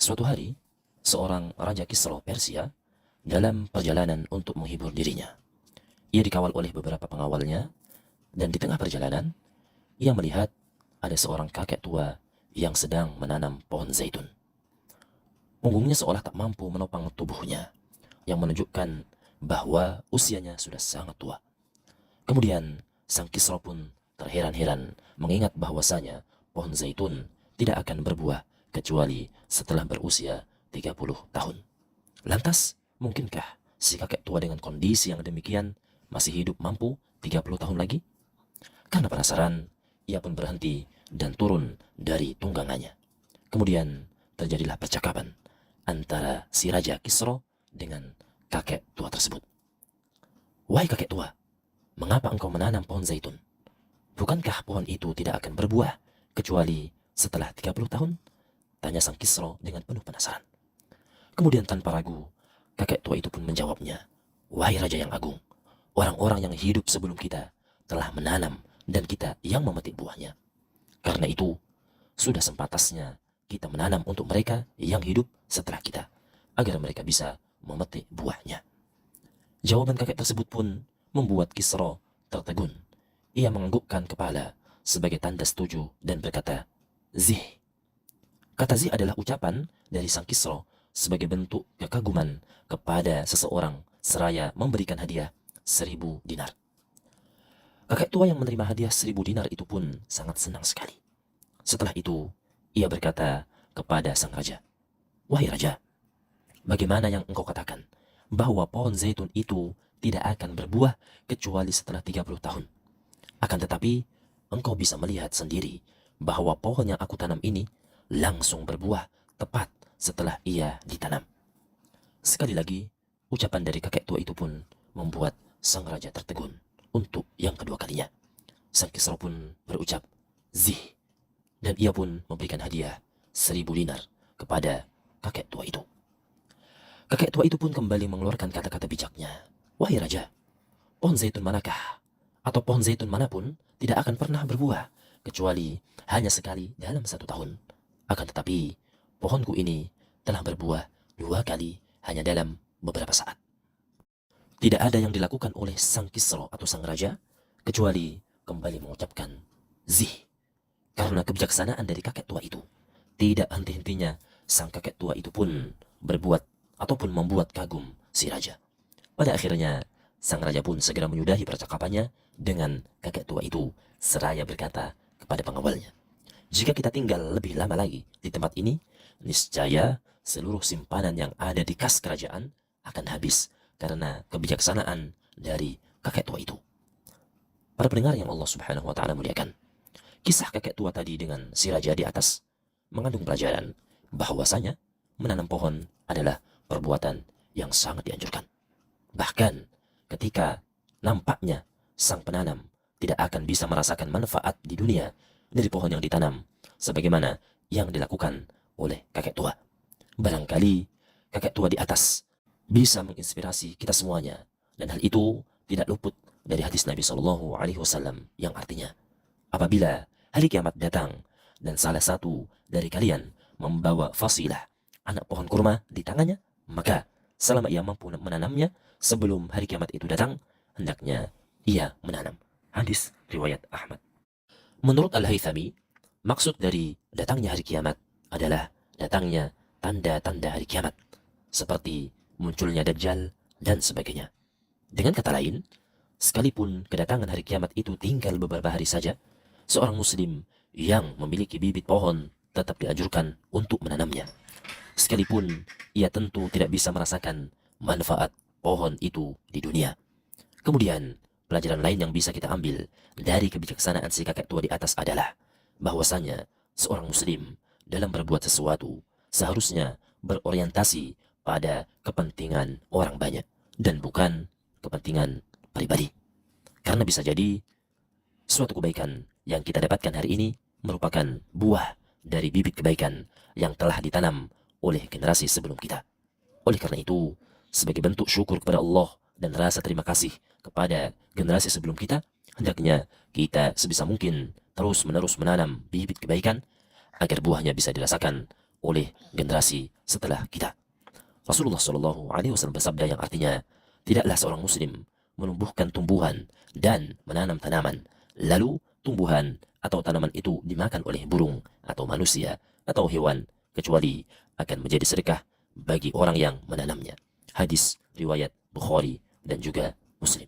Suatu hari, seorang Raja Kisra Persia dalam perjalanan untuk menghibur dirinya. Ia dikawal oleh beberapa pengawalnya, dan di tengah perjalanan, ia melihat ada seorang kakek tua yang sedang menanam pohon zaitun. Punggungnya seolah tak mampu menopang tubuhnya, yang menunjukkan bahwa usianya sudah sangat tua. Kemudian, sang Kisra pun terheran-heran mengingat bahwasanya pohon zaitun tidak akan berbuah kecuali setelah berusia 30 tahun. Lantas, mungkinkah si kakek tua dengan kondisi yang demikian masih hidup mampu 30 tahun lagi? Karena penasaran, ia pun berhenti dan turun dari tunggangannya. Kemudian terjadilah percakapan antara si Raja Kisra dengan kakek tua tersebut. "Wahai kakek tua, mengapa engkau menanam pohon zaitun? Bukankah pohon itu tidak akan berbuah kecuali setelah 30 tahun? Tanya sang Kisra dengan penuh penasaran. Kemudian tanpa ragu, kakek tua itu pun menjawabnya, "Wahai Raja yang agung, orang-orang yang hidup sebelum kita telah menanam dan kita yang memetik buahnya. Karena itu, sudah sepantasnya kita menanam untuk mereka yang hidup setelah kita, agar mereka bisa memetik buahnya." Jawaban kakek tersebut pun membuat Kisra tertegun. Ia menganggukkan kepala sebagai tanda setuju dan berkata, "Zih." Kata zih adalah ucapan dari sang Kisra sebagai bentuk kekaguman kepada seseorang seraya memberikan hadiah 1.000 dinar. Kakek tua yang menerima hadiah 1.000 dinar itu pun sangat senang sekali. Setelah itu, ia berkata kepada sang raja, "Wahai raja, bagaimana yang engkau katakan bahwa pohon zaitun itu tidak akan berbuah kecuali setelah 30 tahun? Akan tetapi, engkau bisa melihat sendiri bahwa pohon yang aku tanam ini langsung berbuah tepat setelah ia ditanam." Sekali lagi, ucapan dari kakek tua itu pun membuat sang raja tertegun untuk yang kedua kalinya. Sang Kisra pun berucap, "Zih." Dan ia pun memberikan hadiah 1.000 dinar kepada kakek tua itu. Kakek tua itu pun kembali mengeluarkan kata-kata bijaknya. "Wahai raja, pohon zaitun manakah atau pohon zaitun manapun tidak akan pernah berbuah kecuali hanya sekali dalam 1 tahun. Akan tetapi, pohonku ini telah berbuah 2 kali hanya dalam beberapa saat." Tidak ada yang dilakukan oleh sang Kisra atau sang raja kecuali kembali mengucapkan zih. Karena kebijaksanaan dari kakek tua itu, tidak henti-hentinya sang kakek tua itu pun berbuat ataupun membuat kagum si raja. Pada akhirnya, sang raja pun segera menyudahi percakapannya dengan kakek tua itu seraya berkata kepada pengawalnya, "Jika kita tinggal lebih lama lagi di tempat ini, niscaya seluruh simpanan yang ada di kas kerajaan akan habis karena kebijaksanaan dari kakek tua itu." Para pendengar yang Allah Subhanahu wa taala muliakan, kisah kakek tua tadi dengan si raja di atas mengandung pelajaran bahwasanya menanam pohon adalah perbuatan yang sangat dianjurkan. Bahkan ketika nampaknya sang penanam tidak akan bisa merasakan manfaat di dunia dari pohon yang ditanam sebagaimana yang dilakukan oleh kakek tua. Barangkali kakek tua di atas bisa menginspirasi kita semuanya, dan hal itu tidak luput dari hadis Nabi Shallallahu Alaihi Wasallam yang artinya, apabila hari kiamat datang dan salah satu dari kalian membawa fasilah, anak pohon kurma di tangannya, maka selama ia mampu menanamnya sebelum hari kiamat itu datang, hendaknya ia menanam. Hadis riwayat Ahmad. Menurut Al-Haythami, maksud dari datangnya hari kiamat adalah datangnya tanda-tanda hari kiamat, seperti munculnya Dajjal dan sebagainya. Dengan kata lain, sekalipun kedatangan hari kiamat itu tinggal beberapa hari saja, seorang muslim yang memiliki bibit pohon tetap dianjurkan untuk menanamnya. Sekalipun ia tentu tidak bisa merasakan manfaat pohon itu di dunia. Kemudian, pelajaran lain yang bisa kita ambil dari kebijaksanaan si kakek tua di atas adalah bahwasanya seorang muslim dalam berbuat sesuatu seharusnya berorientasi pada kepentingan orang banyak dan bukan kepentingan pribadi. Karena bisa jadi suatu kebaikan yang kita dapatkan hari ini merupakan buah dari bibit kebaikan yang telah ditanam oleh generasi sebelum kita. Oleh karena itu, sebagai bentuk syukur kepada Allah dan rasa terima kasih kepada generasi sebelum kita, hendaknya kita sebisa mungkin terus-menerus menanam bibit kebaikan agar buahnya bisa dirasakan oleh generasi setelah kita. Rasulullah Shallallahu Alaihi Wasallam bersabda yang artinya, tidaklah seorang muslim menumbuhkan tumbuhan dan menanam tanaman, lalu tumbuhan atau tanaman itu dimakan oleh burung atau manusia atau hewan, kecuali akan menjadi sedekah bagi orang yang menanamnya. Hadis riwayat Bukhari dan juga Muslim.